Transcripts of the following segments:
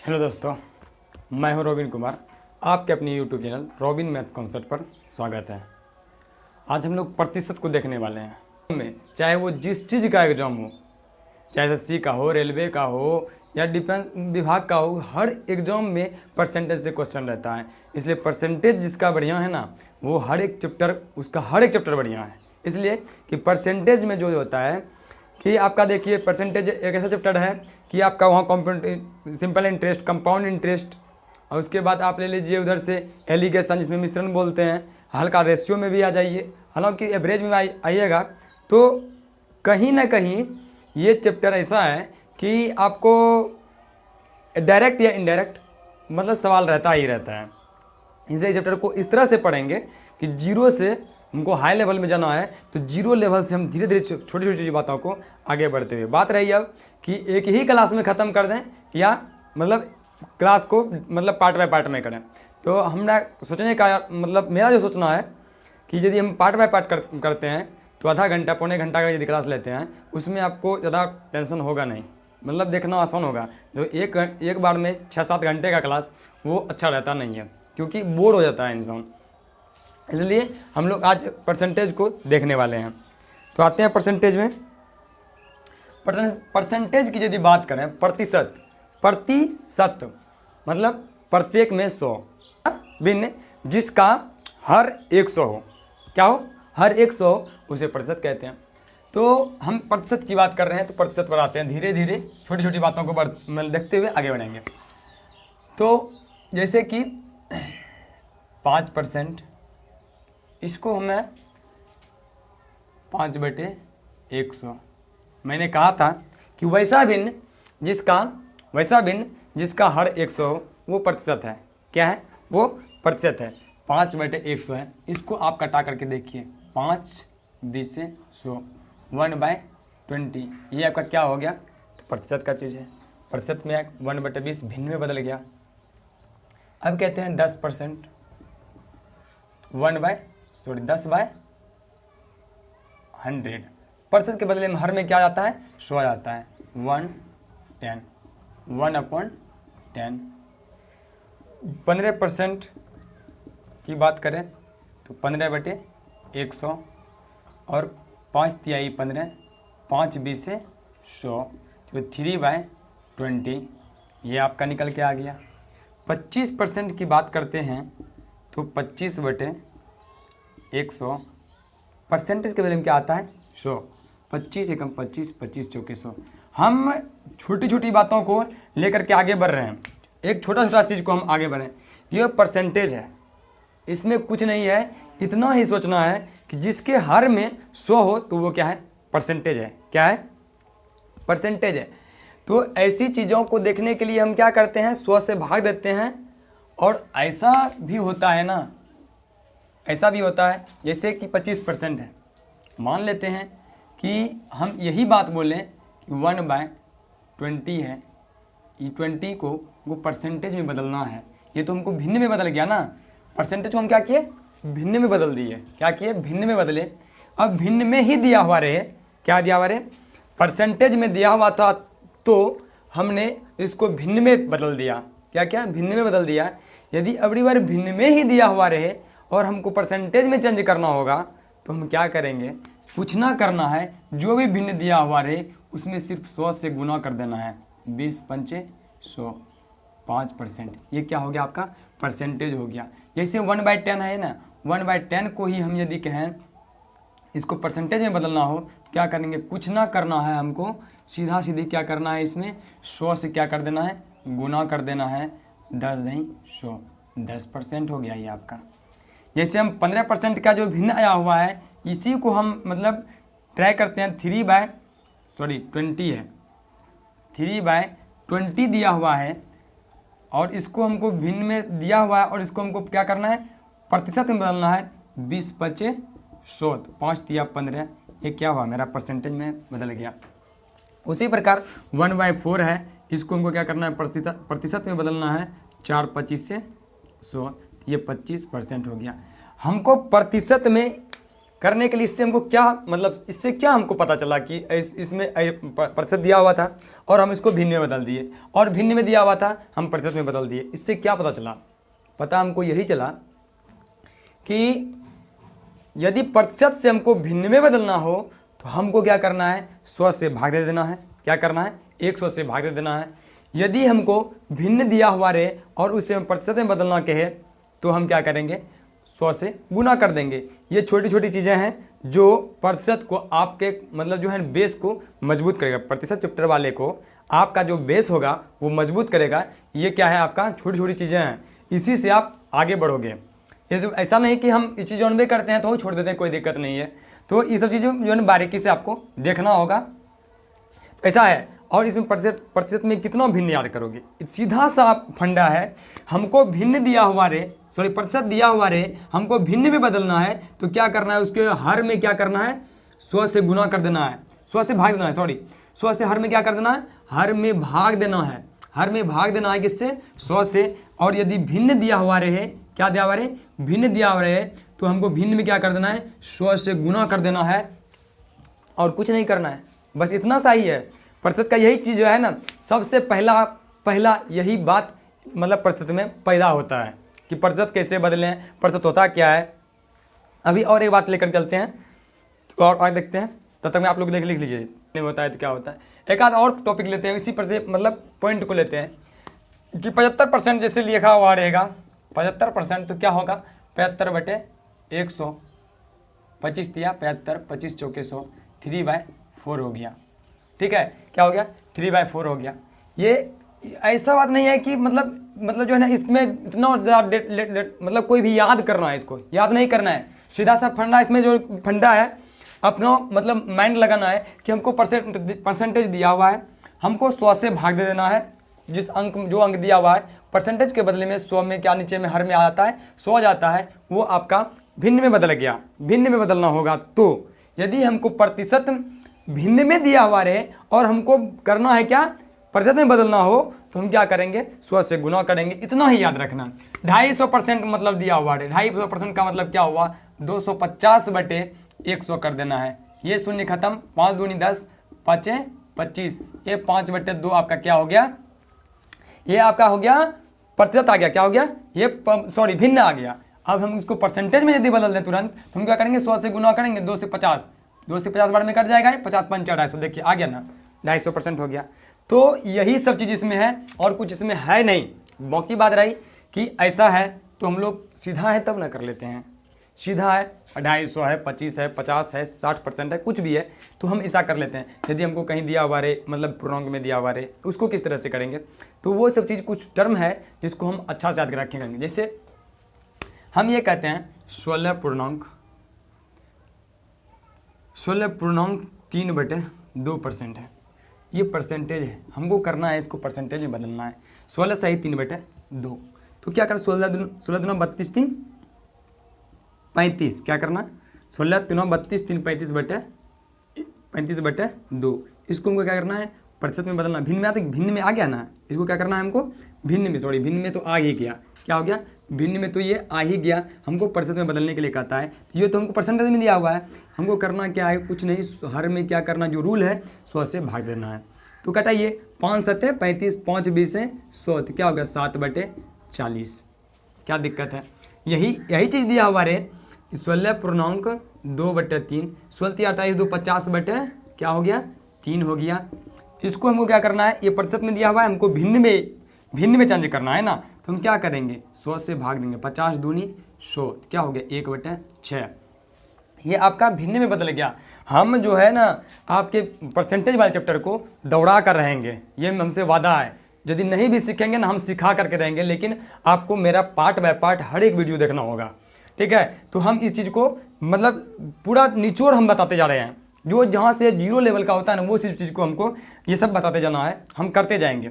Hello दोस्तों, मैं हूं रोबिन कुमार। आपके अपने YouTube channel robin maths concept पर स्वागत है। आज हम लोग प्रतिशत को देखने वाले हैं में, चाहे वो जिस चीज़ का एग्जाम हो, चाहे एसएससी का हो, रेलवे का हो या डिफेंस विभाग का हो, हर एग्जाम में परसेंटेज से क्वेश्चन रहता है। इसलिए परसेंटेज जिसका बढ़िया है ना, वो हर एक चैप्टर बढ़िया है। इसलिए कि परसेंटेज में जो होता है कि आपका देखिए, परसेंटेज एक ऐसा चैप्टर है कि आपका वहाँ compound simple interest, compound interest, और उसके बाद आप ले लीजिए उधर से एलिगेशन, जिसमें मिश्रण बोलते हैं। हल्का रेशियो में भी आ जाइए, हालांकि एवरेज में आइएगा। तो कहीं ना कहीं ये चैप्टर ऐसा है कि आपको डायरेक्ट या इनडायरेक्ट मतलब सवाल रहता ही रहता है। इसे चैप्टर को इस तरह से पढ़ेंगे कि जीरो से हमको हाई लेवल में जाना है, तो जीरो लेवल से हम धीरे धीरे छोटी छोटी बातों को आगे बढ़ते हुए, बात रही अब कि एक ही क्लास में ख़त्म कर दें या मतलब क्लास को मतलब पार्ट बाय पार्ट में करें। तो हमरा सोचने का मतलब मेरा जो सोचना है कि यदि हम पार्ट बाय पार्ट करते हैं तो आधा घंटा पौने घंटा का यदि क्लास लेते हैं, उसमें आपको ज़्यादा टेंशन होगा नहीं, मतलब देखना आसान होगा। जो एक बार में 6-7 घंटे का क्लास वो अच्छा रहता नहीं है, क्योंकि बोर हो जाता है इंसान। इसलिए हम लोग आज परसेंटेज को देखने वाले हैं। तो आते हैं परसेंटेज में। परसेंटेज की यदि बात करें, प्रतिशत मतलब प्रत्येक में 100 भिन्न जिसका हर 100 हो, क्या हो, हर 100 उसे प्रतिशत कहते हैं। तो हम प्रतिशत की बात कर रहे हैं, तो प्रतिशत पर आते हैं। धीरे धीरे छोटी छोटी बातों को देखते हुए आगे बढ़ेंगे। तो जैसे कि 5%, इसको हमें 5/100, मैंने कहा था कि वैसा भिन्न जिसका हर 100 हो वो प्रतिशत है। क्या है वो? प्रतिशत है। 5/100 है। इसको आप कटा करके देखिए, 5-20 से 100, 1/20, ये आपका क्या हो गया? तो प्रतिशत का चीज़ है। प्रतिशत में 1/20 भिन्न में बदल गया। अब कहते हैं 10%, 10/100। प्रतिशत के बदले में हर में क्या जाता है? 100 आ जाता है। 1/10, 1/10। 15% की बात करें तो 15/100 और 5×3 = 15, 5×20 से 100, तो 3/20 ये आपका निकल के आ गया। 25% की बात करते हैं तो 25/100, परसेंटेज के बदले में क्या आता है? 100। 25 एकम 25, 25 चौके 100। हम छोटी छोटी बातों को लेकर के आगे बढ़ रहे हैं, एक छोटा छोटा चीज़ को हम आगे बढ़ें। ये परसेंटेज है, इसमें कुछ नहीं है, इतना ही सोचना है कि जिसके हर में 100 हो तो वो क्या है? परसेंटेज है। क्या है? परसेंटेज है। तो ऐसी चीज़ों को देखने के लिए हम क्या करते हैं? 100 से भाग देते हैं। और ऐसा भी होता है ना, ऐसा भी होता है जैसे कि 25% है। मान लेते हैं कि हम यही बात बोलें कि 1/20 है, ये 20 को वो परसेंटेज में बदलना है। ये तो हमको भिन्न में बदल गया ना, परसेंटेज को हम क्या किए? भिन्न में बदल दिए। क्या किए? भिन्न में बदले। अब भिन्न में ही दिया हुआ रहे, क्या दिया हुआ रहे? परसेंटेज में दिया हुआ था, तो हमने इसको भिन्न में बदल दिया। क्या क्या? भिन्न में बदल दिया। यदि अगली बार भिन्न में ही दिया हुआ रहे और हमको परसेंटेज में चेंज करना होगा, तो हम क्या करेंगे? कुछ ना करना है, जो भी भिन्न दिया हुआ रहे उसमें सिर्फ 100 से गुना कर देना है। 20×5 = 100, 5%। ये क्या हो गया? आपका परसेंटेज हो गया। जैसे 1/10 है ना, 1/10 को ही हम यदि कहें इसको परसेंटेज में बदलना हो तो क्या करेंगे? कुछ ना करना है, हमको सीधा सीधी क्या करना है? इसमें 100 से क्या कर देना है? गुना कर देना है। 10×100, 10% हो गया ये आपका। जैसे हम 15% का जो भिन्न आया हुआ है, इसी को हम मतलब ट्राई करते हैं। 20 है, 3/20 दिया हुआ है और इसको हमको भिन्न में दिया हुआ है, और इसको हमको क्या करना है? प्रतिशत में बदलना है। 20×5 = 100, 5×3 = 15। ये क्या हुआ? मेरा परसेंटेज में बदल गया। उसी प्रकार 1/4 है, इसको हमको क्या करना है? प्रतिशत में बदलना है। 4×25 से 100, ये 25% हो गया। हमको प्रतिशत में करने के लिए इससे हमको क्या मतलब इससे क्या हमको पता चला कि इसमें प्रतिशत दिया हुआ था और हम इसको भिन्न में बदल दिए, और भिन्न में दिया हुआ था हम प्रतिशत में बदल दिए। इससे क्या पता चला? पता हमको यही चला कि यदि प्रतिशत से हमको भिन्न में बदलना हो तो हमको क्या करना है? 100 से भाग दे देना है। क्या करना है? 100 से भाग दे देना है। यदि हमको भिन्न दिया हुआ रहे और उसे प्रतिशत में बदलना कहे तो हम क्या करेंगे? 100 से गुना कर देंगे। ये छोटी छोटी चीज़ें हैं जो प्रतिशत को आपके मतलब जो है बेस को मजबूत करेगा। प्रतिशत चैप्टर वाले को आपका जो बेस होगा वो मजबूत करेगा। ये क्या है? आपका छोटी छोटी चीज़ें हैं, इसी से आप आगे बढ़ोगे। ऐसा नहीं कि हम इस चीज़ों में करते हैं तो छोड़ देते हैं, कोई दिक्कत नहीं है। तो ये सब चीज़ें जो है बारीकी से आपको देखना होगा। तो ऐसा है। और इसमें प्रतिशत में कितना भिन्न याद करोगे? सीधा सा फंडा है। हमको भिन्न दिया हुआ रे, सॉरी प्रतिशत दिया हुआ रे, हमको भिन्न में बदलना है तो क्या करना है? उसके हर में क्या करना है? 100 से गुना कर देना है, 100 से भाग देना है, सॉरी 100 से हर में क्या कर देना है? हर में भाग देना है। हर में भाग देना है किससे? 100 से। और यदि भिन्न दिया हुआ रहे, क्या दिया हुआ रहे? भिन्न दिया हुआ रहे तो हमको भिन्न में क्या कर देना है? 100 से गुना कर देना है और कुछ नहीं करना है। बस इतना सा ही है। प्रतिशत का यही चीज़ जो है ना, सबसे पहला यही बात मतलब प्रतिशत में पैदा होता है कि प्रतिशत कैसे बदलें, प्रतिशत होता क्या है। अभी और एक बात लेकर चलते हैं तो और आगे देखते हैं। तब तक में आप लोग लिख लीजिए नहीं होता है तो क्या होता है। एक आध और टॉपिक लेते हैं, इसी पर से मतलब पॉइंट को लेते हैं कि 75% जैसे लिखा हुआ रहेगा 75% तो क्या होगा? 75/100, 25 दिया 75, 25 चौके 100, 3/4 हो गया। ठीक है, क्या हो गया? 3/4 हो गया। ये ऐसा बात नहीं है कि मतलब जो है ना इसमें इतना मतलब कोई भी याद करना है, इसको याद नहीं करना है। सीधा सा फंडा, इसमें जो फंडा है अपना मतलब माइंड लगाना है कि हमको परसेंटेज दिया हुआ है, हमको 100 से भाग दे देना है। जिस अंक जो अंक दिया हुआ है परसेंटेज के बदले में 100 में क्या नीचे में हर में आ जाता है 100 जाता है, वो आपका भिन्न में बदल गया। भिन्न में बदलना होगा तो यदि हमको प्रतिशत भिन्न में दिया हुआ रहे और हमको करना है क्या? प्रतिशत में बदलना हो तो हम क्या करेंगे? 100 से गुना करेंगे। इतना ही याद रखना। 250% मतलब दिया हुआ है, 250% का मतलब क्या हुआ? 250/100 कर देना है। ये शून्य खत्म, 5 दूनी 10, 5 25, ये 5/2 आपका क्या हो गया? ये आपका हो गया प्रतिशत आ गया। क्या हो गया? ये सॉरी भिन्न आ गया। अब हम इसको परसेंटेज में यदि बदल दें तुरंत तो हम क्या करेंगे? 100 से गुना करेंगे, 2 से 50, 2 से 50 बार में कट जाएगा, 50 5 250। देखिए आ गया ना, 250% हो गया। तो यही सब चीज़ इसमें है और कुछ इसमें है नहीं। बाकी बात रही कि ऐसा है तो हम लोग सीधा है तब ना कर लेते हैं। सीधा है 250 है, 25 है, 50 है, 60% है, कुछ भी है तो हम ऐसा कर लेते हैं। यदि हमको कहीं दिया हुआ रहे मतलब पूर्णांक में दिया हुआ रहे उसको किस तरह से करेंगे? तो वो सब चीज़ कुछ टर्म है जिसको हम अच्छा से याद रखेंगे। जैसे हम ये कहते हैं 16 पूर्णांक 3/2% है। ये परसेंटेज है, हमको करना है इसको परसेंटेज में बदलना है। 16 सही 3/2 तो क्या कर 16 दूना 32 3 35। क्या करना? 16 3 32 3 35/2। इसको हमको क्या करना है? प्रतिशत में बदलना। भिन्न में आ गया ना, इसको क्या करना है हमको? भिन्न में तो आ ही गया। क्या हो गया? भिन्न में तो ये आ ही गया। हमको प्रतिशत में बदलने के लिए कहता है। ये तो हमको परसेंटेज में दिया हुआ है, हमको करना क्या है? कुछ नहीं, हर में क्या करना? जो रूल है 100 से भाग देना है। तो कटाइए 5 7 35, 5 20 100, तो क्या हो गया? 7/40। क्या दिक्कत है? यही चीज़ दिया हुआ रे 16 पूर्णांक 2/3, 16 28 2 50 बटे क्या हो गया? 3 हो गया। इसको हमको क्या करना है? ये प्रतिशत में दिया हुआ है, हमको भिन्न में चेंज करना है ना, तो हम क्या करेंगे? 100 से भाग देंगे। 50 दूनी 100, क्या हो गया? 1/6। ये आपका भिन्न में बदल गया। हम जो है ना आपके परसेंटेज वाले चैप्टर को दौड़ा कर रहेंगे, ये हमसे वादा है। यदि नहीं भी सीखेंगे ना, हम सिखा करके रहेंगे, लेकिन आपको मेरा पार्ट बाय पार्ट हर एक वीडियो देखना होगा। ठीक है, तो हम इस चीज़ को मतलब पूरा निचोड़ हम बताते जा रहे हैं। जो जहाँ से 0 लेवल का होता है ना, वो चीज़ को हमको ये सब बताते जाना है, हम करते जाएंगे।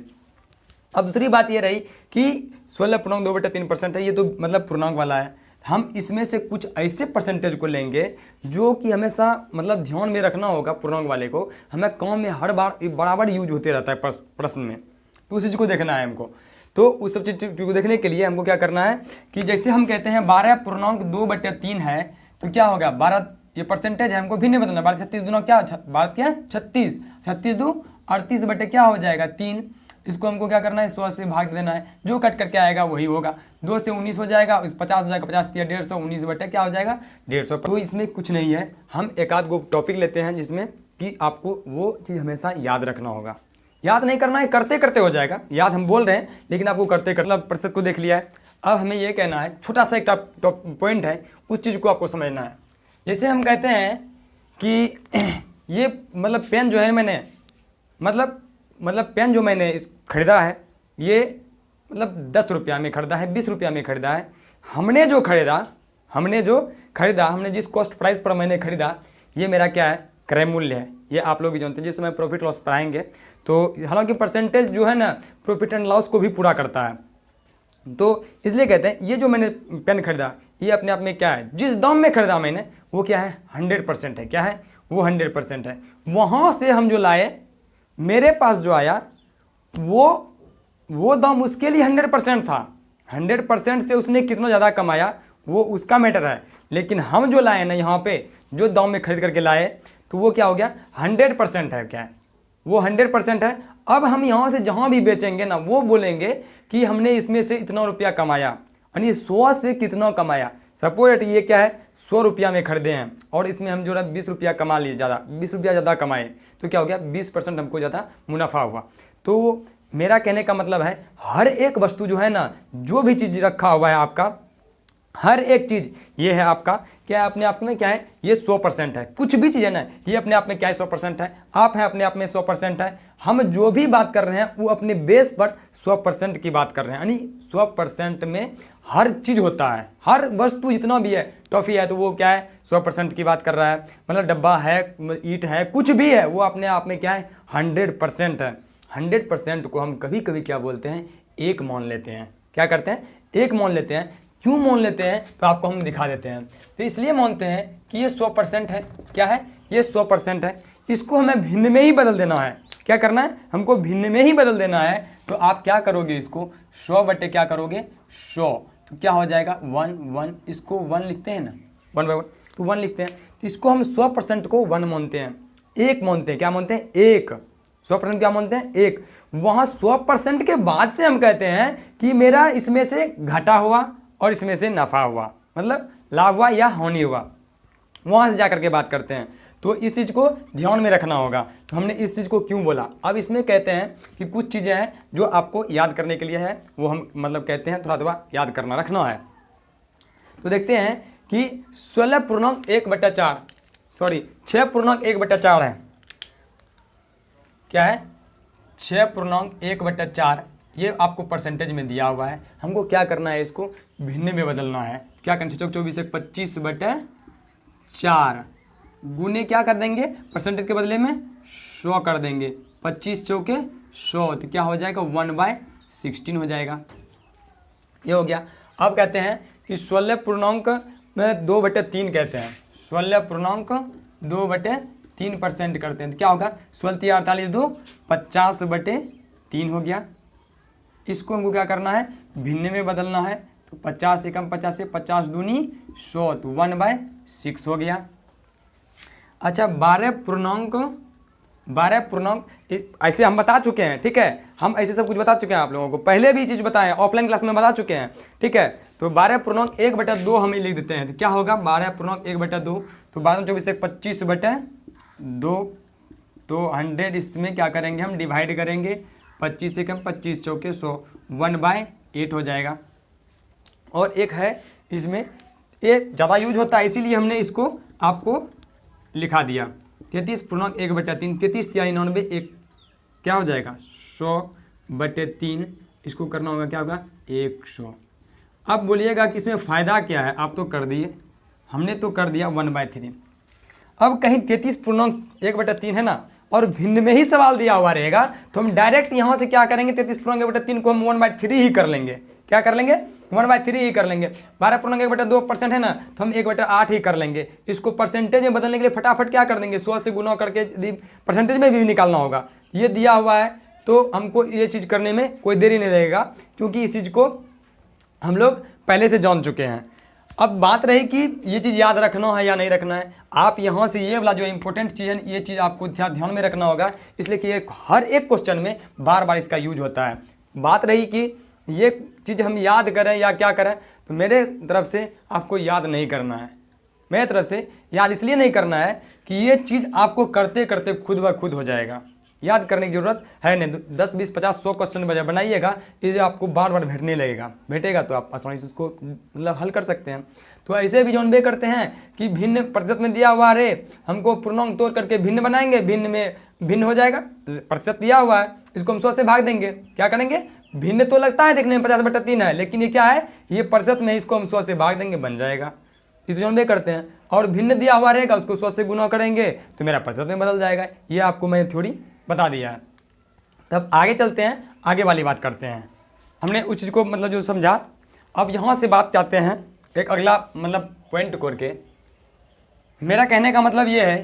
अब दूसरी बात ये रही कि 16 पूर्णांक 2/3% है, ये तो मतलब पूर्णांक वाला है। हम इसमें से कुछ ऐसे परसेंटेज को लेंगे जो कि हमेशा मतलब ध्यान में रखना होगा। पूर्णांक वाले को हमें काम में हर बार बराबर यूज होते रहता है प्रश्न में, तो उस चीज़ को देखना है हमको। तो उस सब चीज़ को देखने के लिए हमको क्या करना है कि जैसे हम कहते हैं 12 पूर्णांक 2/3 है, तो क्या होगा? 12 ये परसेंटेज है, हमको भिन्न में बदलना। 12 दूना क्या, 36, 36 दो 38 बटे क्या हो जाएगा 3। इसको हमको क्या करना है 100 से भाग देना है, जो कट करके आएगा वही होगा। 2 से 19 हो जाएगा, 50 हो जाएगा, 50 या 150, 19 बटे क्या हो जाएगा 150। तो इसमें कुछ नहीं है, हम एक आध गो टॉपिक लेते हैं जिसमें कि आपको वो चीज़ हमेशा याद रखना होगा। याद नहीं करना है, करते करते हो जाएगा। याद हम बोल रहे हैं लेकिन आपको करते करते प्रतिशत को देख लिया है। अब हमें ये कहना है, छोटा सा एक टॉप पॉइंट है, उस चीज़ को आपको समझना है। जैसे हम कहते हैं कि ये मतलब पेन जो है मैंने मतलब पेन जो मैंने खरीदा है, ये मतलब 10 रुपया में खरीदा है, 20 रुपया में खरीदा है। हमने जो खरीदा, हमने जिस कॉस्ट प्राइस पर मैंने खरीदा, ये मेरा क्या है क्रय मूल्य है। ये आप लोग भी जानते हैं। जिस समय प्रॉफिट लॉस पढ़ाएंगे तो हालांकि परसेंटेज जो है ना प्रॉफिट एंड लॉस को भी पूरा करता है, तो इसलिए कहते हैं ये जो मैंने पेन खरीदा ये अपने आप में क्या है, जिस दाम में खरीदा मैंने वो क्या है 100% है। क्या है वो 100% है। वहाँ से हम जो लाए, मेरे पास जो आया वो दाम उसके लिए 100% था। 100% से उसने कितना ज़्यादा कमाया वो उसका मैटर है। लेकिन हम जो लाए ना यहाँ पे, जो दाम में खरीद करके लाए, तो वो क्या हो गया 100% है। क्या है वो 100% है। अब हम यहाँ से जहाँ भी बेचेंगे ना, वो बोलेंगे कि हमने इसमें से इतना रुपया कमाया, यानी 100 से कितना कमाया। सपोज ये क्या है 100 रुपया में खरीदे हैं और इसमें हम जो है 20 रुपया कमा लिए, ज़्यादा 20 रुपया ज़्यादा कमाए, तो क्या हो गया 20% हमको ज़्यादा मुनाफा हुआ। तो मेरा कहने का मतलब है, हर एक वस्तु जो है ना, जो भी चीज़ रखा हुआ है आपका, हर एक चीज़ ये है आपका क्या अपने आप में क्या है, ये 100% है। कुछ भी चीज़ है ना, ये अपने आप में क्या है 100% है। आप हैं अपने आप में 100% है। हम जो भी बात कर रहे हैं वो अपने बेस पर 100% की बात कर रहे हैं, यानी 100% में हर चीज़ होता है। हर वस्तु जितना भी है, टॉफ़ी है तो वो क्या है 100% की बात कर रहा है। मतलब डब्बा है, ईंट है, कुछ भी है, वो अपने आप में क्या है 100% है। 100% को हम कभी कभी क्या बोलते हैं, एक मान लेते हैं। क्या करते हैं, एक मान लेते हैं। क्यों मान लेते हैं तो आपको हम दिखा देते हैं। तो इसलिए मानते हैं कि ये 100% है। क्या है ये 100% है। इसको हमें भिन्न में ही बदल देना है। क्या करना है, हमको भिन्न में ही बदल देना है। तो आप क्या करोगे, इसको 100 बटे क्या करोगे 100, तो क्या हो जाएगा 1, इसको 1 लिखते हैं ना, 1/1 तो 1 लिखते हैं। तो इसको हम 100% को 1 मानते हैं, एक मानते हैं। क्या मानते हैं, एक। 100% क्या मानते हैं, एक। वहाँ 100% के बाद से हम कहते हैं कि मेरा इसमें से घाटा हुआ और इसमें से नफा हुआ, मतलब लाभ हुआ या हानि हुआ, वहाँ से जाकर के बात करते हैं। तो इस चीज़ को ध्यान में रखना होगा। तो हमने इस चीज़ को क्यों बोला। अब इसमें कहते हैं कि कुछ चीज़ें हैं जो आपको याद करने के लिए है, वो हम मतलब कहते हैं थोड़ा याद करना रखना है। तो देखते हैं कि 16.1/4 सॉरी 6.1/4 है। क्या है 6.1/4, ये आपको परसेंटेज में दिया हुआ है। हमको क्या करना है, इसको भिन्न में बदलना है। क्या करना है, 24 से 25/4 गुने क्या कर देंगे, परसेंटेज के बदले में 100 कर देंगे। 25 चौके 100, तो क्या हो जाएगा 1/16 हो जाएगा। ये हो गया। अब कहते हैं कि 16.2/3 कहते हैं, 16.2/3% करते हैं। तो क्या होगा 16 48 2 50/3 हो गया। इसको हमको क्या करना है, भिन्न में बदलना है। तो 50 एकम 50 से 50 दूनी 100, तो 1/6 हो गया। अच्छा 12 ऐसे हम बता चुके हैं, ठीक है। हम ऐसे सब कुछ बता चुके हैं आप लोगों को, पहले भी चीज़ बताएं, ऑफलाइन क्लास में बता चुके हैं, ठीक है। तो 12.1/2 हमें लिख देते हैं। तो क्या होगा 12.1/2, तो 12 से 25/2, तो 100 इसमें क्या करेंगे हम डिवाइड करेंगे। 25 से कम 25 चौके 100, 1/8 हो जाएगा। और एक है इसमें ये ज़्यादा यूज होता है, इसीलिए हमने इसको आपको लिखा दिया 33.1/3, 33 यानी 99, एक क्या हो जाएगा 100/3। इसको करना होगा क्या होगा 100। अब बोलिएगा कि इसमें फ़ायदा क्या है, आप तो कर दिए, हमने तो कर दिया 1/3। अब कहीं 33.1/3 है ना, और भिन्न में ही सवाल दिया हुआ रहेगा, तो हम डायरेक्ट यहाँ से क्या करेंगे 33.1/3 को हम 1/3 ही कर लेंगे। क्या कर लेंगे 1/3 ही कर लेंगे। 12.1/2% है ना, तो हम 1/8 ही कर लेंगे। इसको परसेंटेज में बदलने के लिए फटाफट क्या कर देंगे 100 से गुना करके परसेंटेज में भी निकालना होगा। ये दिया हुआ है तो हमको ये चीज़ करने में कोई देरी नहीं लगेगा, क्योंकि इस चीज़ को हम लोग पहले से जान चुके हैं। अब बात रही कि ये चीज़ याद रखना है या नहीं रखना है। आप यहाँ से ये वाला जो इंपॉर्टेंट चीज़ है ये चीज़ आपको ध्यान में रखना होगा, इसलिए कि ये हर एक क्वेश्चन में बार बार इसका यूज होता है। बात रही कि ये चीज़ हम याद करें या क्या करें, तो मेरे तरफ से आपको याद नहीं करना है। मेरे तरफ से याद इसलिए नहीं करना है कि ये चीज़ आपको करते करते खुद ब खुद हो जाएगा, याद करने की ज़रूरत है नहीं। 10, 20, 50, 100 क्वेश्चन बनाइएगा, ये आपको बार बार भेटने लगेगा, भेटेगा तो आप आसानी से उसको मतलब हल कर सकते हैं। तो ऐसे भी जौन बे करते हैं कि भिन्न प्रतिशत में दिया हुआ है, हमको पूर्णांक तोड़ करके भिन्न बनाएंगे, भिन्न में भिन्न हो जाएगा। प्रतिशत दिया हुआ है, इसको हम 100 से भाग देंगे, क्या करेंगे, भिन्न तो लगता है देखने में 50/3 है, लेकिन ये क्या है, ये प्रतिशत में, इसको हम 100 से भाग देंगे, बन जाएगा। ये तो जौन बे करते हैं। और भिन्न दिया हुआ रहेगा, उसको 100 से गुना करेंगे तो मेरा प्रतिशत में बदल जाएगा। ये आपको मैं थोड़ी बता दिया है। तब आगे चलते हैं, आगे वाली बात करते हैं। हमने उस चीज़ को मतलब जो समझा, अब यहाँ से बात चाहते हैं एक अगला मतलब पॉइंट करके। मेरा कहने का मतलब ये है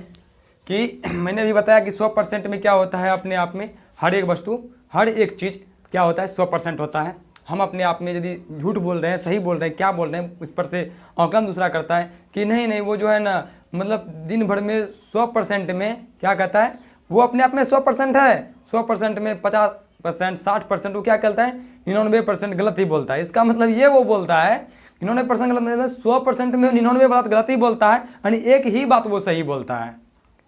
कि मैंने भी बताया कि 100% में क्या होता है, अपने आप में हर एक वस्तु, हर एक चीज़ क्या होता है, 100% होता है। हम अपने आप में यदि झूठ बोल रहे हैं, सही बोल रहे हैं, क्या बोल रहे हैं, उस पर से आकलन दूसरा करता है कि नहीं वो जो है ना, मतलब दिन भर में 100% में क्या कहता है, वो अपने आप में 100% है। 100% में 50%, 60% वो क्या कहता है, 99% गलत ही बोलता है। इसका मतलब ये वो बोलता है 99% गलत, मतलब 100% में 99 बात गलत ही बोलता है, यानी एक ही बात वो सही बोलता है।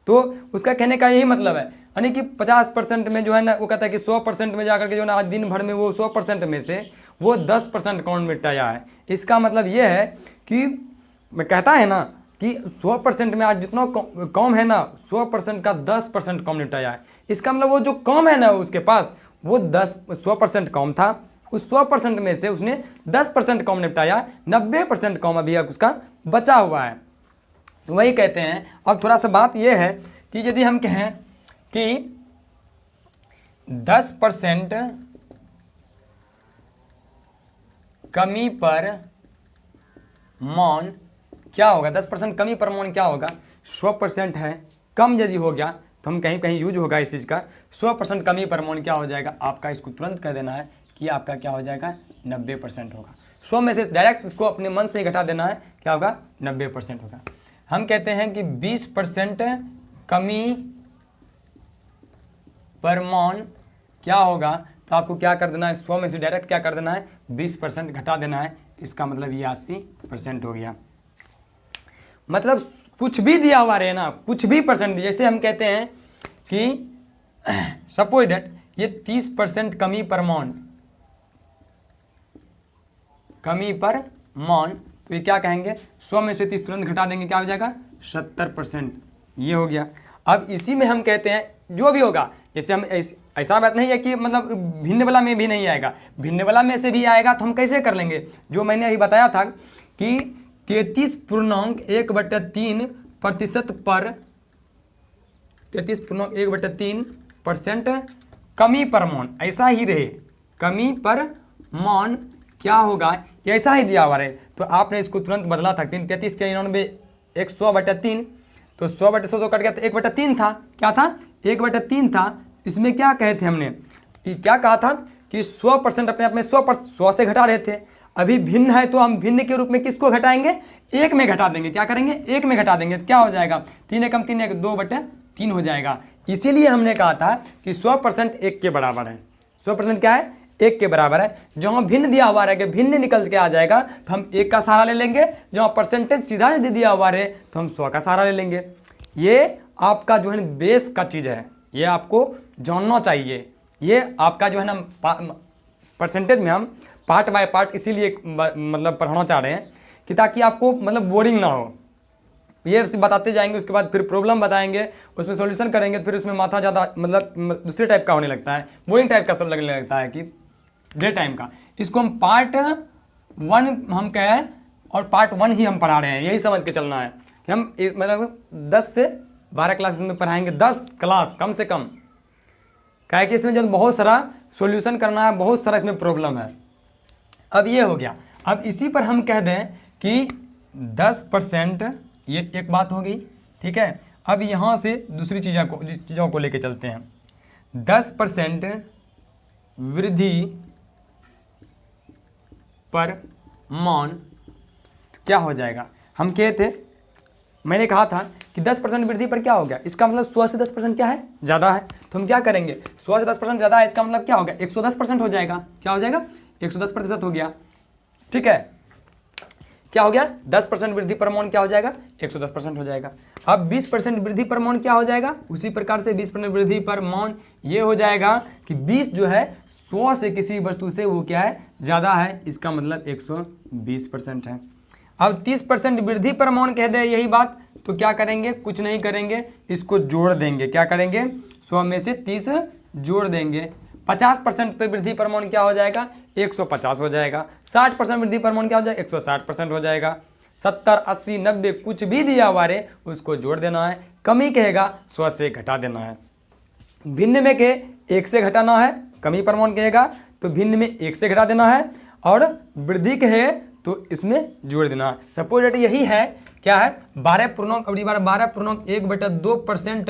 तो उसका कहने का यही मतलब है, यानी कि 50% में जो है ना, वो कहता है कि 100% में जाकर के जो है ना, आज दिन भर में वो 100% में से वो 10% कौन मिटाया है। इसका मतलब ये है कि मैं कहता है ना कि 100% में आज जितना कम है ना, 100% का 10% कम निपटाया है। इसका मतलब वो जो कम है ना उसके पास, वो 100% कम था, उस 100% में से उसने 10% कम निपटाया, 90% कम अभी उसका बचा हुआ है। तो वही कहते हैं। अब थोड़ा सा बात ये है कि यदि हम कहें कि 10% कमी पर मान क्या होगा, 10% कमी पर मान क्या होगा, 100% है, कम यदि हो गया तो हम कहीं कहीं यूज होगा इस चीज़ का। 100% कमी पर मान क्या हो जाएगा आपका, इसको तुरंत कह देना है कि आपका क्या हो जाएगा, 90% होगा। 100 में से डायरेक्ट इसको अपने मन से घटा देना है, क्या होगा, 90% होगा। हम कहते हैं कि 20% कमी पर मान क्या होगा, तो आपको क्या कर देना है, 100 में से डायरेक्ट क्या कर देना है, 20% घटा देना है। इसका मतलब ये 80% हो गया। मतलब कुछ भी दिया हुआ रहे ना, कुछ भी परसेंट, जैसे हम कहते हैं कि सपोज डेट ये 30% कमी पर मान, कमी पर मान, तो ये क्या कहेंगे, 100 में से 30 तुरंत घटा देंगे, क्या हो जाएगा, 70%। ये हो गया। अब इसी में हम कहते हैं जो भी होगा, जैसे हम ऐसा बात नहीं है कि मतलब भिन्न वाला में भी नहीं आएगा, भिन्न वाला में से भी आएगा, तो हम कैसे कर लेंगे, जो मैंने अभी बताया था कि 33.1/3% पर 33.1/3% कमी पर मान, ऐसा ही रहे, कमी पर मान क्या होगा, ऐसा ही दिया हुआ रहे, तो आपने इसको तुरंत बदला था। 33, 99, 100/3, तो 100/100 कट गया तो 1/3 था, क्या था, 1/3 था। इसमें क्या कहे थे हमने, कि क्या कहा था कि 100% अपने आप में 100 से घटा रहे थे, अभी भिन्न है तो हम भिन्न के रूप में किसको घटाएंगे, एक में घटा देंगे, क्या करेंगे, एक में घटा देंगे, तो क्या हो जाएगा, 3 एकम 3 एक 2/3 हो जाएगा। इसीलिए हमने कहा था कि 100% एक के बराबर है। 100% क्या है, एक के बराबर है। जहाँ भिन्न दिया हुआ रहेगा, भिन्न निकल के आ जाएगा तो हम एक का सहारा ले लेंगे, जहाँ परसेंटेज सीधा यदि दिया हुआ रहे तो हम 100 का सहारा ले लेंगे। ये आपका जो है बेस का चीज़ है, ये आपको जानना चाहिए। ये आपका जो है ना परसेंटेज में हम पार्ट बाय पार्ट इसीलिए मतलब पढ़ाना चाह रहे हैं कि ताकि आपको मतलब बोरिंग ना हो। ये बताते जाएंगे, उसके बाद फिर प्रॉब्लम बताएंगे, उसमें सॉल्यूशन करेंगे, फिर उसमें माथा ज़्यादा मतलब दूसरे टाइप का होने लगता है, बोरिंग टाइप का सब लगने लगता है कि डे टाइम का। इसको हम पार्ट 1 हम कहें और पार्ट 1 ही हम पढ़ा रहे हैं, यही समझ के चलना है कि हम मतलब 10 से 12 क्लासेस में पढ़ाएंगे, 10 क्लास कम से कम, क्या है कि इसमें जो बहुत सारा सॉल्यूशन करना है, बहुत सारा इसमें प्रॉब्लम है। अब ये हो गया। अब इसी पर हम कह दें कि 10%, ये एक बात हो गई, ठीक है। अब यहाँ से दूसरी चीज़ों को लेके चलते हैं। 10% वृद्धि पर मान क्या हो जाएगा, हम कहे थे, मैंने कहा था कि 10% वृद्धि पर क्या हो गया, इसका मतलब 100 से 10% क्या है, ज़्यादा है। तो हम क्या करेंगे, 100 से 10% ज़्यादा है, इसका मतलब क्या हो गया, 110% हो जाएगा। क्या हो जाएगा, 110% हो गया। ठीक है, क्या हो गया, 10% वृद्धि पर मौन क्या हो जाएगा, 110% हो जाएगा। अब 20% वृद्धि पर मौन क्या हो जाएगा, उसी प्रकार से 20% वृद्धि पर मौन ये हो जाएगा कि 20 जो है 100 से किसी वस्तु से वो क्या है, ज़्यादा है, इसका मतलब 120% है। अब 30% वृद्धि पर मौन कह दे यही बात, तो क्या करेंगे, कुछ नहीं करेंगे, इसको जोड़ देंगे। क्या करेंगे, 100 में से 30 जोड़ देंगे। 50% पे वृद्धि पर मौन क्या हो जाएगा, 150 हो जाएगा। 60% वृद्धि पर मौन क्या हो जाएगा, 160% हो जाएगा। 70, 80, 90 कुछ भी दिया हुआ रे उसको जोड़ देना है। कमी कहेगा 100 से घटा देना है। भिन्न में के 1 से घटाना है, कमी पर मौन कहेगा तो भिन्न में 1 से घटा देना है, और वृद्धि कहे तो इसमें जोड़ देना। सपोज डेट यही है, क्या है, 12.1/2%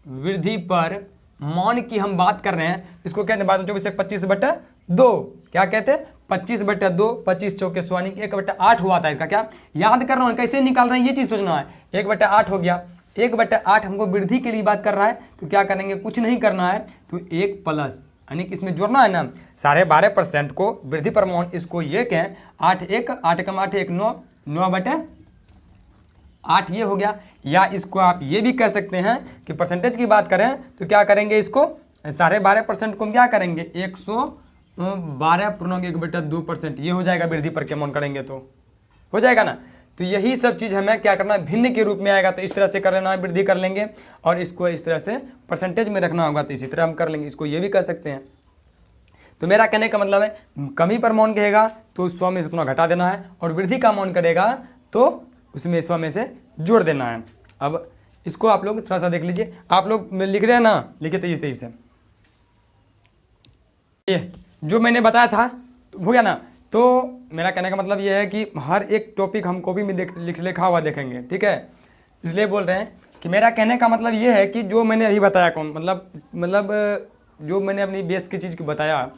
वृद्धि पर मौन की हम बात कर रहे हैं। इसको कहते हैं 12/24 क्या कहते हैं, 25/2, 25 चौके 1/8 हुआ था। इसका क्या याद कर रहा हूँ, कैसे निकाल रहे हैं ये चीज़ सोचना है। 1/8 हो गया, 1/8 हमको वृद्धि के लिए बात कर रहा है, तो क्या करेंगे, कुछ नहीं करना है, तो 1 प्लस यानी कि इसमें जोड़ना है ना, 12.5% को वृद्धि पर मौन, इसको ये कहें 8 1 8 कम 8 1 9 9/8 ये हो गया। या इसको आप ये भी कह सकते हैं कि परसेंटेज की बात करें तो क्या करेंगे, इसको 12.5% को हम क्या करेंगे, 112.1/2% ये हो जाएगा। वृद्धि पर के मौन करेंगे तो हो जाएगा ना। तो यही सब चीज़ हमें क्या करना है, भिन्न के रूप में आएगा तो इस तरह से कर लेना है, वृद्धि कर लेंगे, और इसको इस तरह से परसेंटेज में रखना होगा तो इसी तरह हम कर लेंगे। इसको ये भी कर सकते हैं। तो मेरा कहने का मतलब है, कमी पर मौन कहेगा तो 100 में से उतना घटा देना है, और वृद्धि का मौन करेगा तो उसमें 100 में से जोड़ देना है। अब इसको आप लोग थोड़ा सा देख लीजिए, आप लोग लिख रहे हैं ना, लिखे तेईस से ये जो मैंने बताया था हो गया ना। तो मेरा कहने का मतलब ये है कि हर एक टॉपिक हम कॉपी में लिखा हुआ देखेंगे, ठीक है। इसलिए बोल रहे हैं कि मेरा कहने का मतलब ये है कि जो मैंने अभी बताया कौन मतलब जो मैंने अपनी बेस की चीज़ को बताया,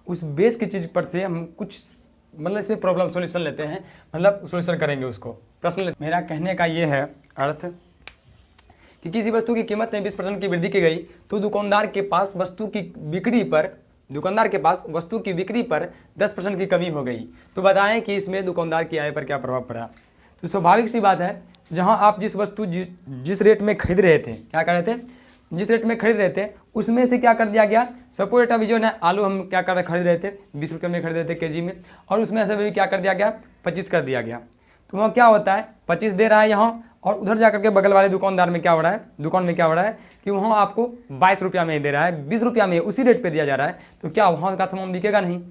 उस बेस की चीज़ पर से हम कुछ मतलब इसमें प्रॉब्लम सॉल्यूशन लेते हैं, मतलब सॉल्यूशन करेंगे उसको, प्रश्न। मेरा कहने का ये है अर्थ कि किसी वस्तु की कीमत में 20% की वृद्धि की गई तो दुकानदार के पास वस्तु की बिक्री पर 10% की कमी हो गई, तो बताएं कि इसमें दुकानदार की आय पर क्या प्रभाव पड़ा। तो स्वाभाविक सी बात है, जहां आप जिस वस्तु जिस रेट में खरीद रहे थे, क्या कर रहे थे, जिस रेट में खरीद रहे थे उसमें से क्या कर दिया गया। सपोज अभी जो है आलू हम क्या कर खरीद रहे थे 20 रुपये में खरीद रहे थे केजी में, और उसमें से भी क्या कर दिया गया 25 कर दिया गया। तो वहाँ क्या होता है, 25 दे रहा है यहाँ, और उधर जाकर के बगल वाले दुकान में क्या हो रहा है कि वहाँ आपको 22 रुपया में ही दे रहा है, 20 रुपया में उसी रेट पे दिया जा रहा है। तो क्या वहाँ का सामान बिकेगा नहीं।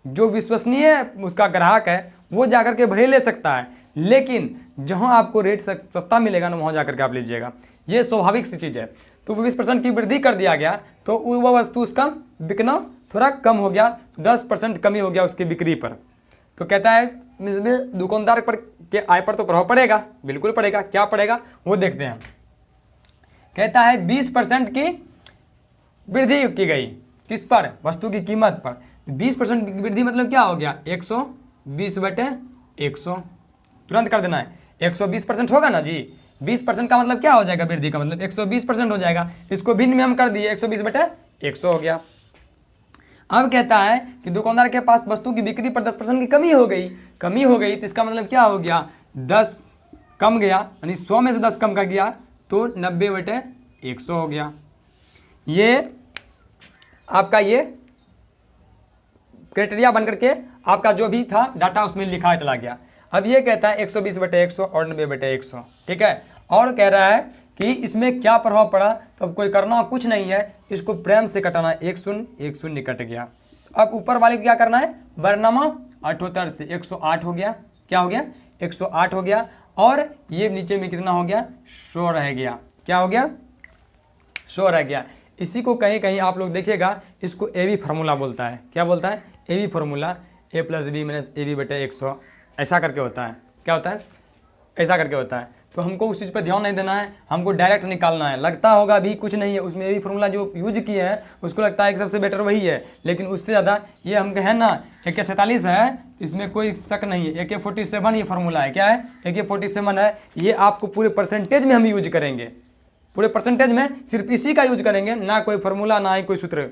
जो विश्वसनीय उसका ग्राहक है वो जाकर के भले ले सकता है, लेकिन जहाँ आपको रेट सस्ता मिलेगा ना वहाँ जाकर के आप लीजिएगा। ये स्वाभाविक सी चीज़ है। तो 20% की वृद्धि कर दिया गया तो वह वस्तु उसका बिकना थोड़ा कम हो गया, 10% कमी हो गया उसकी बिक्री पर। तो कहता है इसमें दुकानदार पर के आय पर तो प्रभाव पड़ेगा, बिल्कुल पड़ेगा। क्या पड़ेगा वो देखते हैं। कहता है 20% की वृद्धि की गई, किस पर, वस्तु की कीमत पर। 20% की वृद्धि मतलब क्या हो गया 120/100, तुरंत कर देना है। 120% होगा ना जी, 20% का मतलब क्या हो जाएगा, वृद्धि का मतलब 120% हो जाएगा। इसको भिन्न में हम कर दिए 120/100 हो गया। अब कहता है कि दुकानदार के पास वस्तु की बिक्री पर 10% की कमी हो गई तो इसका मतलब क्या हो गया, 10 कम गया, यानी 100 में से 10 कम कर गया तो 90/100 हो गया। ये आपका ये क्राइटेरिया बन करके आपका जो भी था डाटा उसमें लिखा चला गया। अब ये कहता है 120/100 और 90/100, ठीक है। और कह रहा है कि इसमें क्या प्रभाव पड़ा, तो अब कोई करना कुछ नहीं है, इसको प्रेम से कटाना, 1 शून्य कट गया। अब ऊपर वाले को क्या करना है, बरनामा 78 से 108 हो गया। क्या हो गया 108 हो गया, और ये नीचे में कितना हो गया 100 रह गया। क्या हो गया 100 रह गया। इसी को कहीं कहीं आप लोग देखिएगा, इसको AB फार्मूला बोलता है। क्या बोलता है, AB formula, A + B - AB/100 ऐसा करके होता है। क्या होता है, ऐसा करके होता है। तो हमको उस चीज़ पर ध्यान नहीं देना है, हमको डायरेक्ट निकालना है। लगता होगा भी कुछ नहीं है उसमें, भी फॉर्मूला जो यूज किए हैं उसको लगता है कि सबसे बेटर वही है, लेकिन उससे ज़्यादा ये हम है ना AK-47 है, इसमें कोई शक नहीं है। AK-47 ये फार्मूला है, क्या है AK-47 है। ये आपको पूरे परसेंटेज में हम यूज करेंगे, पूरे परसेंटेज में सिर्फ इसी का यूज करेंगे, ना कोई फार्मूला ना ही कोई सूत्र,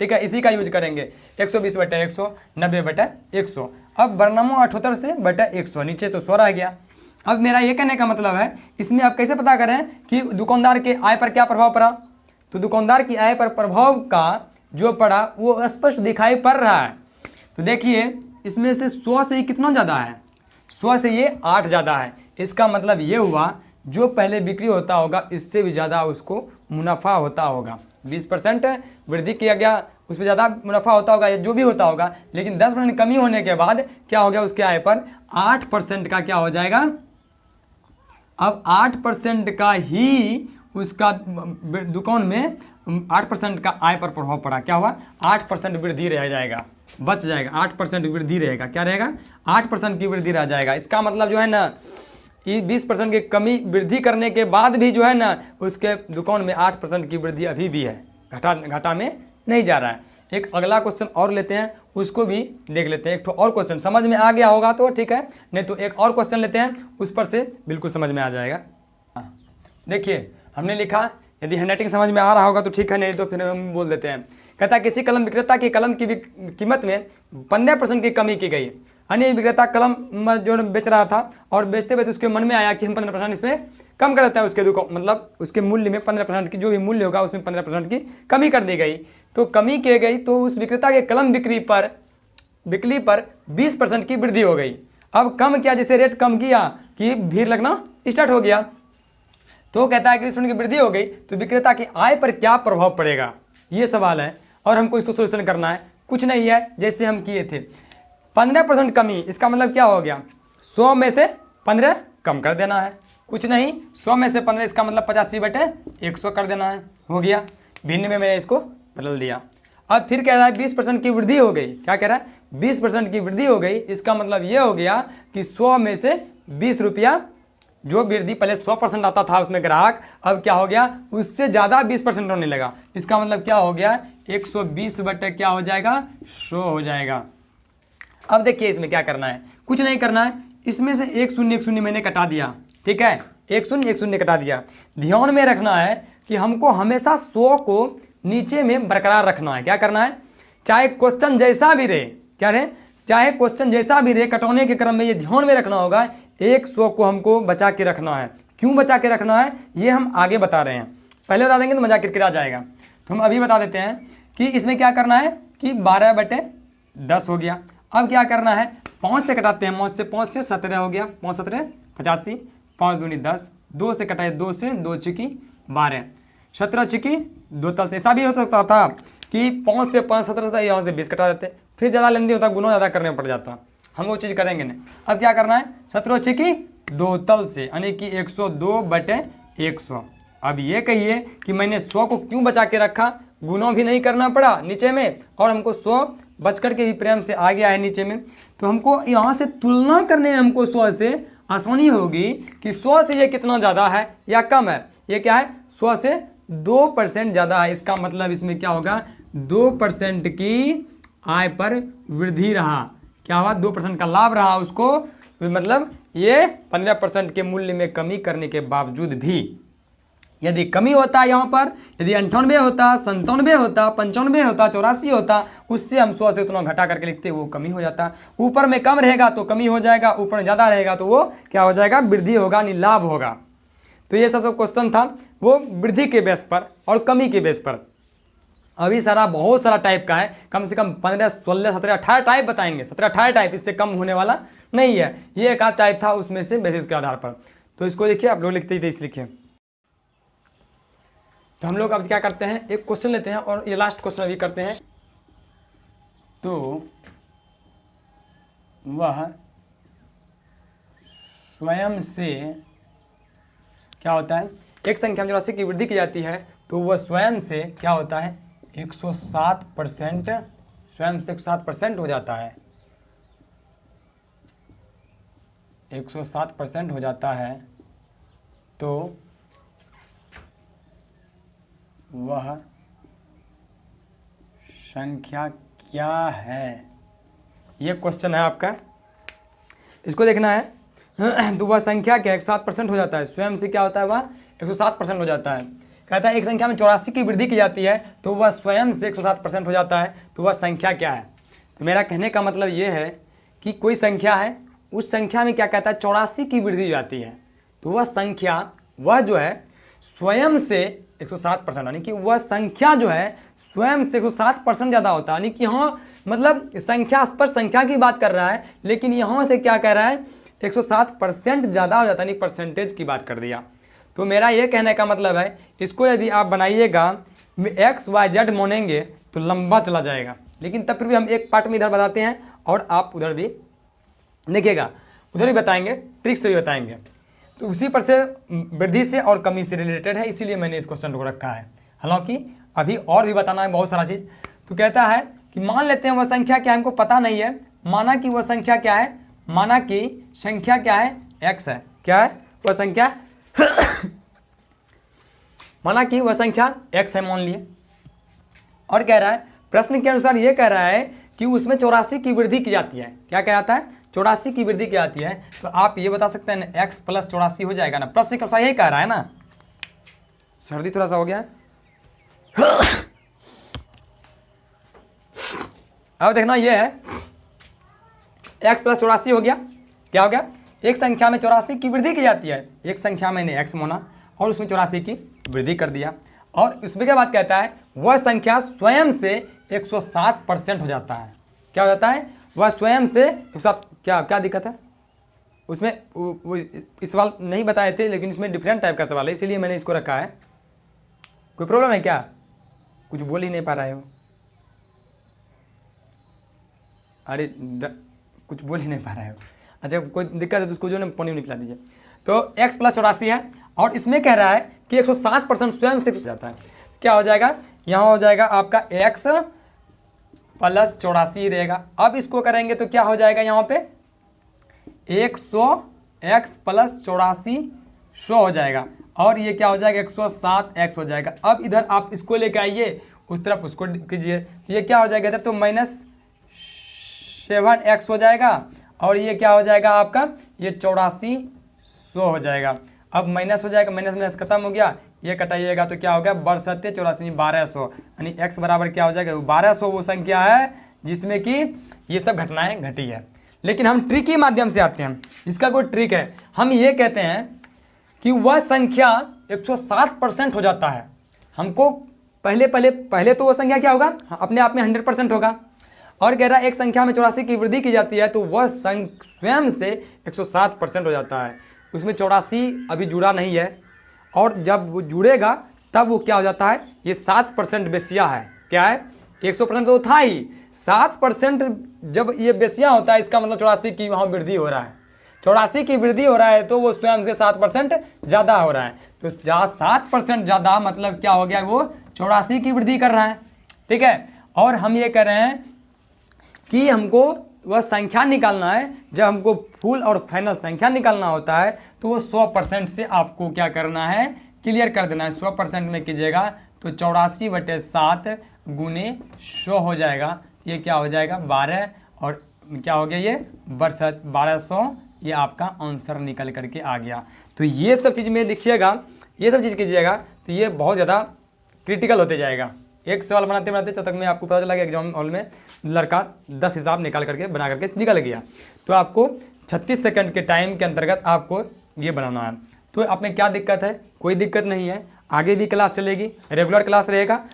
ठीक है, इसी का यूज करेंगे। 120/100, 90/100। अब बरनमो 78 से बटा 100, नीचे तो 100 रह गया। अब मेरा ये कहने का मतलब है, इसमें आप कैसे पता करें कि दुकानदार के आय पर क्या प्रभाव पड़ा। तो दुकानदार की आय पर प्रभाव का जो पड़ा वो स्पष्ट दिखाई पड़ रहा है। तो देखिए इसमें से 100 से ये कितना ज़्यादा है, 100 से ये 8 ज़्यादा है। इसका मतलब ये हुआ जो पहले बिक्री होता होगा इससे भी ज़्यादा उसको मुनाफा होता होगा। 20% वृद्धि किया गया, उसमें ज़्यादा मुनाफा होता होगा या जो भी होता होगा, लेकिन 10% कमी होने के बाद क्या हो गया, उसके आय पर 8% का क्या हो जाएगा। अब 8% का ही उसका दुकान में 8% का आय पर प्रभाव पड़ा। क्या हुआ, 8% वृद्धि रह जाएगा, बच जाएगा। 8% वृद्धि रहेगा, क्या रहेगा, 8% की वृद्धि रह जाएगा। इसका मतलब जो है ना, ये 20% की कमी वृद्धि करने के बाद भी जो है ना उसके दुकान में 8% की वृद्धि अभी भी है, घाटा में नहीं जा रहा है। एक अगला क्वेश्चन और लेते हैं, उसको भी देख लेते हैं। एक तो और क्वेश्चन समझ में आ गया होगा तो ठीक है, नहीं तो एक और क्वेश्चन लेते हैं, उस पर से बिल्कुल समझ में आ जाएगा। देखिए हमने लिखा, यदि हैंडराइटिंग समझ में आ रहा होगा तो ठीक है, नहीं तो फिर हम बोल देते हैं। कहता है किसी कलम विक्रेता की कलम की कीमत में 15% की कमी की गई। अन्य विक्रेता कलम जो बेच रहा था और बेचते बेचते उसके मन में आया कि हम 15% इसमें कम कर देते हैं, उसके दुकान मतलब उसके मूल्य में 15% की जो भी मूल्य होगा उसमें 15% की कमी कर दी गई। तो कमी की गई तो उस विक्रेता के कलम बिक्री पर 20% की वृद्धि हो गई। अब कम किया, जैसे रेट कम किया कि भीड़ लगना स्टार्ट हो गया। तो कहता है कि 20% की वृद्धि हो गई तो विक्रेता की आय पर क्या प्रभाव पड़ेगा, ये सवाल है और हमको इसको सोल्यूशन करना है। कुछ नहीं है, जैसे हम किए थे 15% कमी, इसका मतलब क्या हो गया, 100 में से 15 कम कर देना है। कुछ नहीं, 100 में से 15, इसका मतलब 85/100 कर देना है, हो गया। भिन्न में मैंने इसको बदल दिया। अब फिर कह रहा है 20% की वृद्धि हो गई। क्या कह रहा है, 20% की वृद्धि हो गई, इसका मतलब ये हो गया कि 100 में से 20 रुपया जो वृद्धि, पहले 100% आता था उसमें ग्राहक, अब क्या हो गया, उससे ज़्यादा 20% होने लगा। इसका मतलब क्या हो गया, 120 बटे क्या हो जाएगा, 100 हो जाएगा। अब देखिए इसमें क्या करना है, कुछ नहीं करना है, इसमें से एक शून्य मैंने कटा दिया, ठीक है, एक शून्य कटा दिया। ध्यान में रखना है कि हमको हमेशा 100 को नीचे में बरकरार रखना है। क्या करना है, चाहे क्वेश्चन जैसा भी रहे, क्या रहे, चाहे क्वेश्चन जैसा भी रहे, कटौने के क्रम में ये ध्यान में रखना होगा, 100 को हमको बचा के रखना है। क्यों बचा के रखना है ये हम आगे बता रहे हैं, पहले बता देंगे तो मजाक किरकिरा जाएगा। तो हम अभी बता देते हैं कि इसमें क्या करना है कि 12/10 हो गया। अब क्या करना है, 5 से कटाते हैं, 5 से 17 हो गया, 5 17 85, 5 दूनी 10, 2 से कटाए, 2 से 2 चिकी 12, 17 चिकी 2 तल से। ऐसा भी हो सकता था कि 5 से 5 17 था, यहाँ से 20 कटा देते, फिर ज़्यादा लेंदी होता, गुना ज़्यादा करने पड़ जाता, हम वो चीज़ करेंगे नहीं। अब क्या करना है, 17 चिकी 2 तल से, यानी कि 102/100। अब ये कहिए कि मैंने 100 को क्यों बचा के रखा, गुना भी नहीं करना पड़ा नीचे में, और हमको 100 बच कर के भी प्रेम से आ गया है नीचे में। तो हमको यहाँ से तुलना करने में हमको 100 से आसानी होगी कि 100 से ये कितना ज़्यादा है या कम है। ये क्या है, 100 से 2% ज़्यादा है। इसका मतलब इसमें क्या होगा, 2% की आय पर वृद्धि रहा। क्या हुआ, 2% का लाभ रहा उसको, मतलब ये 15% के मूल्य में कमी करने के बावजूद भी। यदि कमी होता यहाँ पर, यदि 98 होता, 97 होता, 95 होता, 84 होता, उससे हम 100 से उतना घटा करके लिखते, वो कमी हो जाता। ऊपर में कम रहेगा तो कमी हो जाएगा, ऊपर में ज़्यादा रहेगा तो वो क्या हो जाएगा, वृद्धि होगा, यानी लाभ होगा। तो ये सब क्वेश्चन था वो वृद्धि के बेस पर और कमी के बेस पर। अभी सारा बहुत सारा टाइप का है, कम से कम 15 16 17 18 टाइप बताएंगे, 17 18 टाइप, इससे कम होने वाला नहीं है। ये एक आध टाइप था उसमें से बेसिस के आधार पर। तो इसको देखिए, आप लोग लिखते ही थे इस लिखिए। तो हम लोग अब क्या करते हैं, एक क्वेश्चन लेते हैं और ये लास्ट क्वेश्चन अभी करते हैं। तो वह स्वयं से क्या होता है, एक संख्या में राशि की वृद्धि की जाती है तो वह स्वयं से क्या होता है, 107%, स्वयं से 107% हो जाता है, 107% हो जाता है। तो वह संख्या क्या है, ये क्वेश्चन है आपका, इसको देखना है। तो वह संख्या क्या 107% हो जाता है, स्वयं से क्या होता है वह 107% हो जाता है। कहता है एक संख्या में 84 की वृद्धि की जाती है तो वह स्वयं से 107% हो जाता है, तो वह संख्या क्या है। तो मेरा कहने का मतलब ये है कि कोई संख्या है, उस संख्या में क्या कहता है 84 की वृद्धि हो जाती है, तो वह संख्या वह जो है स्वयं से 107%, यानी कि वह संख्या जो है स्वयं से 107% ज़्यादा होता है। यानी कि हाँ मतलब संख्या पर संख्या की बात कर रहा है, लेकिन यहाँ से क्या कह रहा है 107% ज़्यादा हो जाता है, यानी परसेंटेज की बात कर दिया। तो मेरा ये कहने का मतलब है इसको यदि आप बनाइएगा XYZ मोनेंगे तो लंबा चला जाएगा, लेकिन तब फिर भी हम एक पार्ट में इधर बताते हैं और आप उधर भी देखिएगा, उधर भी बताएंगे, ट्रिक से भी बताएंगे। तो उसी पर से वृद्धि से और कमी से रिलेटेड है, इसीलिए मैंने इस क्वेश्चन को रखा है। हालांकि अभी और भी बताना है बहुत सारा चीज़। तो कहता है कि मान लेते हैं वह संख्या क्या है, हमको पता नहीं है, माना कि वह संख्या क्या है, माना कि संख्या क्या है x है, क्या है वह संख्या माना कि वह संख्या x है मान लिए, और कह रहा है प्रश्न के अनुसार ये कह रहा है कि उसमें 84 की वृद्धि की जाती है। क्या कह जाता है 84 की वृद्धि की जाती है, तो आप ये बता सकते हैं ना x + 84 हो जाएगा ना, प्रश्न के अनुसार यही कह रहा है ना। सर्दी थोड़ा सा हो गया अब देखना ये है x + 84 हो गया, क्या हो गया एक संख्या में 84 की वृद्धि की जाती है, एक संख्या मैंने x माना और उसमें 84 की वृद्धि कर दिया, और उसमें क्या बात कहता है वह संख्या स्वयं से 107% हो जाता है। क्या हो जाता है वह स्वयं से 107, क्या दिक्कत है उसमें, वो इस सवाल नहीं बताए थे, लेकिन इसमें डिफरेंट टाइप का सवाल है, इसीलिए मैंने इसको रखा है। कोई प्रॉब्लम है क्या, कुछ बोल ही नहीं पा रहे हो, अरे कुछ बोल ही नहीं पा रहे हो, अच्छा कोई दिक्कत है तो उसको जो है पानी निकला दीजिए। तो x + 84 है और इसमें कह रहा है कि 107% स्वयं से जाता है, क्या हो जाएगा यहाँ हो जाएगा आपका x + 84 रहेगा। अब इसको करेंगे तो क्या हो जाएगा यहाँ पे 100 x + 84 100 हो जाएगा, और ये क्या हो जाएगा 107x हो जाएगा। अब इधर आप इसको लेके आइए, उस तरफ उसको कीजिए, तो ये क्या हो जाएगा इधर तो -7x हो जाएगा, और ये क्या हो जाएगा आपका ये 8400 हो जाएगा। अब माइनस हो जाएगा, माइनस खत्म हो गया, ये कटाइएगा तो क्या हो गया 82 84 1200, यानी x बराबर क्या हो जाएगा 1200 वो संख्या है जिसमें कि ये सब घटनाएं घटी है। लेकिन हम ट्रिक के माध्यम से आते हैं, इसका कोई ट्रिक है, हम ये कहते हैं कि वह संख्या 107% हो जाता है। हमको पहले तो वो संख्या क्या होगा अपने आप में 100% होगा, और कह रहा है एक संख्या में 84 की वृद्धि की जाती है तो वह स्वयं से 107% हो जाता है। उसमें 84 अभी जुड़ा नहीं है, और जब वो जुड़ेगा तब वो क्या हो जाता है ये 7% बेसिया है। क्या है 100% तो था ही, 7% जब ये बेसिया होता है इसका मतलब 84 की वहाँ वृद्धि हो रहा है, 84 की वृद्धि हो रहा है तो वो स्वयं से 7% ज़्यादा हो रहा है। तो 7% ज़्यादा मतलब क्या हो गया वो 84 की वृद्धि कर रहा है, ठीक है। और हम ये कह रहे हैं कि हमको वह संख्या निकालना है, जब हमको फुल और फाइनल संख्या निकालना होता है तो वो 100% से आपको क्या करना है क्लियर कर देना है। 100% में कीजिएगा तो 84/7 × 100 हो जाएगा, ये क्या हो जाएगा 12, और क्या हो गया ये 1200, ये आपका आंसर निकल करके आ गया। तो ये सब चीज़ में लिखिएगा, ये सब चीज़ कीजिएगा तो ये बहुत ज़्यादा क्रिटिकल होते जाएगा। एक सवाल बनाते बनाते जब तक में आपको पता चला कि एग्जाम हॉल में लड़का 10 हिसाब निकाल करके बना करके निकल गया, तो आपको 36 सेकंड के टाइम के अंतर्गत आपको ये बनाना है। तो आप में क्या दिक्कत है, कोई दिक्कत नहीं है, आगे भी क्लास चलेगी, रेगुलर क्लास रहेगा,